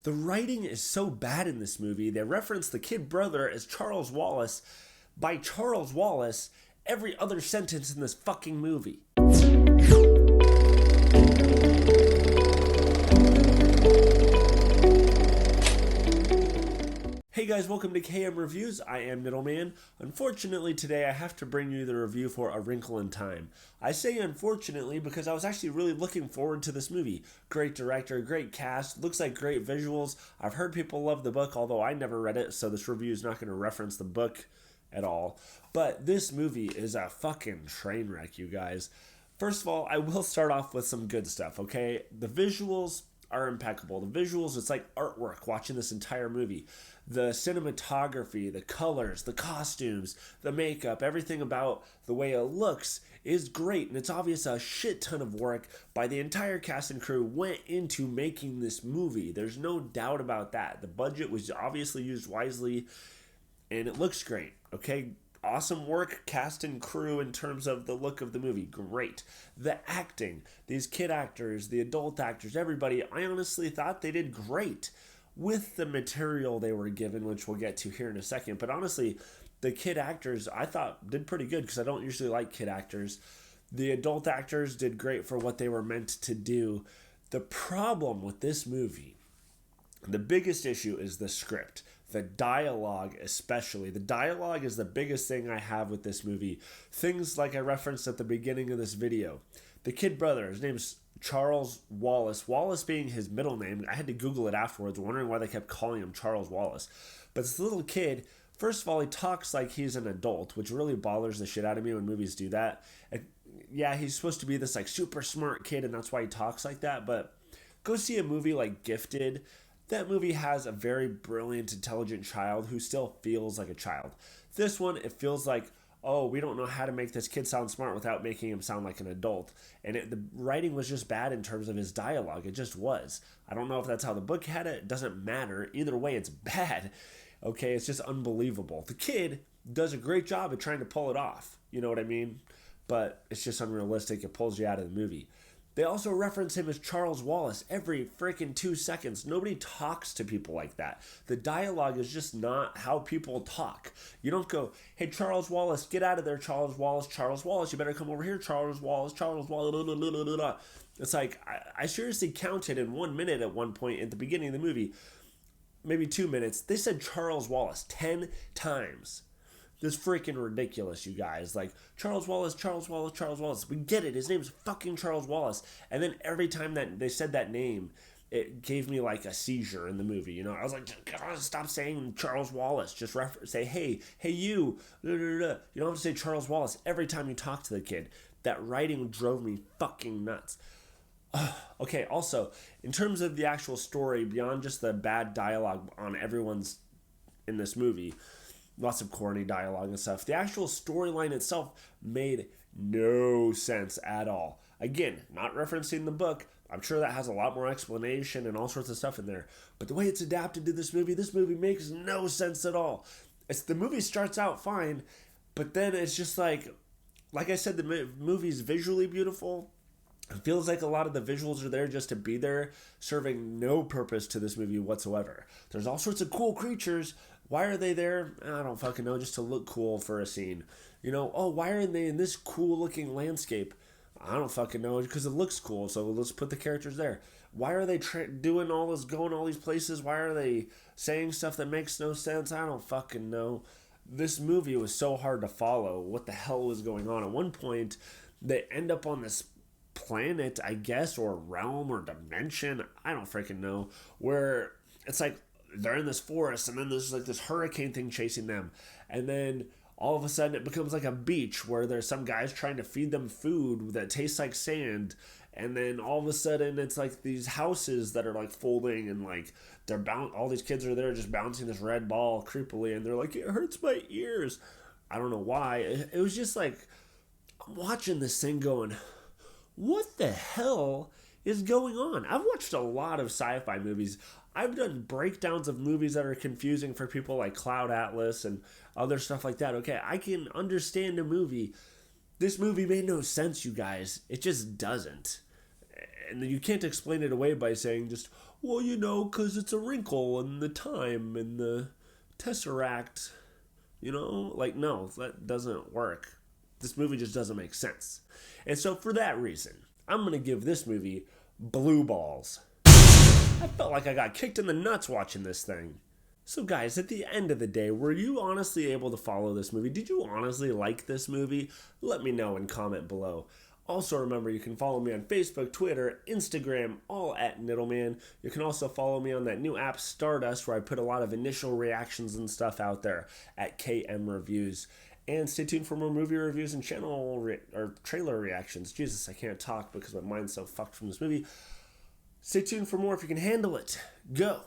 The writing is so bad in this movie. They reference the kid brother as Charles Wallace by Charles Wallace every other sentence in this fucking movie. Hey guys, welcome to KM Reviews. I am Middleman. Unfortunately, today I have to bring you the review for A Wrinkle in Time. I say unfortunately because I was actually really looking forward to this movie. Great director, great cast, looks like great visuals. I've heard people love the book, although I never read it, so this review is not going to reference the book at all. But this movie is a fucking train wreck, you guys. First of all, I will start off with some good stuff, okay? The visuals are impeccable. The visuals, it's like artwork watching this entire movie. The cinematography, the colors, the costumes, the makeup, everything about the way it looks is great. And it's obvious a shit ton of work by the entire cast and crew went into making this movie. There's no doubt about that. The budget was obviously used wisely and it looks great, okay? Awesome work, cast and crew in terms of the look of the movie. Great. The acting, these kid actors, the adult actors, everybody, I honestly thought they did great with the material they were given, which we'll get to here in a second. But honestly, the kid actors, I thought, did pretty good because I don't usually like kid actors. The adult actors did great for what they were meant to do. The problem with this movie, the biggest issue is the script. The dialogue especially. The dialogue is the biggest thing I have with this movie. Things like I referenced at the beginning of this video. The kid brother, his name's Charles Wallace. Wallace being his middle name. I had to Google it afterwards, wondering why they kept calling him Charles Wallace. But this little kid, first of all, he talks like he's an adult, which really bothers the shit out of me when movies do that. And yeah, he's supposed to be this like super smart kid, and that's why he talks like that. But go see a movie like Gifted. That movie has a very brilliant, intelligent child who still feels like a child. This one, it feels like, oh, we don't know how to make this kid sound smart without making him sound like an adult. And the writing was just bad in terms of his dialogue. It just was. I don't know if that's how the book had it. It doesn't matter. Either way, it's bad. Okay, it's just unbelievable. The kid does a great job of trying to pull it off. You know what I mean? But it's just unrealistic. It pulls you out of the movie. They also reference him as Charles Wallace every freaking 2 seconds. Nobody talks to people like that. The dialogue is just not how people talk. You don't go, hey, Charles Wallace, get out of there, Charles Wallace, you better come over here, Charles Wallace. It's like, I seriously counted in 1 minute at one point at the beginning of the movie, maybe 2 minutes, they said Charles Wallace 10 times. This freaking ridiculous, you guys. Like, Charles Wallace. We get it. His name's fucking Charles Wallace. And then every time that they said that name, it gave me like a seizure in the movie. You know, I was like, stop saying Charles Wallace. Just say, hey, you. You don't have to say Charles Wallace every time you talk to the kid. That writing drove me fucking nuts. Okay, also, in terms of the actual story, beyond just the bad dialogue on everyone's in this movie, lots of corny dialogue and stuff, the actual storyline itself made no sense at all. Again, not referencing the book. I'm sure that has a lot more explanation and all sorts of stuff in there. But the way it's adapted to this movie makes no sense at all. The movie starts out fine, but then it's just like I said, the movie's visually beautiful. It feels like a lot of the visuals are there just to be there, serving no purpose to this movie whatsoever. There's all sorts of cool creatures. Why are they there? I don't fucking know, just to look cool for a scene. You know, oh, why are they in this cool looking landscape? I don't fucking know, because it looks cool, so let's put the characters there. Why are they doing all this, going all these places? Why are they saying stuff that makes no sense? I don't fucking know. This movie was so hard to follow. What the hell was going on? At one point, they end up on this planet, I guess, or realm or dimension, I don't freaking know, where it's like they're in this forest and then there's like this hurricane thing chasing them, and then all of a sudden it becomes like a beach where there's some guys trying to feed them food that tastes like sand, and then all of a sudden it's like these houses that are like folding, and like all these kids are there just bouncing this red ball creepily, and they're like, it hurts my ears. I don't know why. It was just like, I'm watching this thing going, what the hell is going on? I've watched a lot of sci-fi movies. I've done breakdowns of movies that are confusing for people like Cloud Atlas and other stuff like that. Okay, I can understand a movie. This movie made no sense, you guys. It just doesn't. And you can't explain it away by saying just, well, you know, because it's a wrinkle and the time and the tesseract, you know? Like, no, that doesn't work. This movie just doesn't make sense. And so for that reason, I'm going to give this movie blue balls. I felt like I got kicked in the nuts watching this thing. So guys, at the end of the day, were you honestly able to follow this movie? Did you honestly like this movie? Let me know and comment below. Also remember, you can follow me on Facebook, Twitter, Instagram, all at Niddleman. You can also follow me on that new app, Stardust, where I put a lot of initial reactions and stuff out there at KM Reviews. And stay tuned for more movie reviews and or trailer reactions. Jesus, I can't talk because my mind's so fucked from this movie. Stay tuned for more if you can handle it. Go.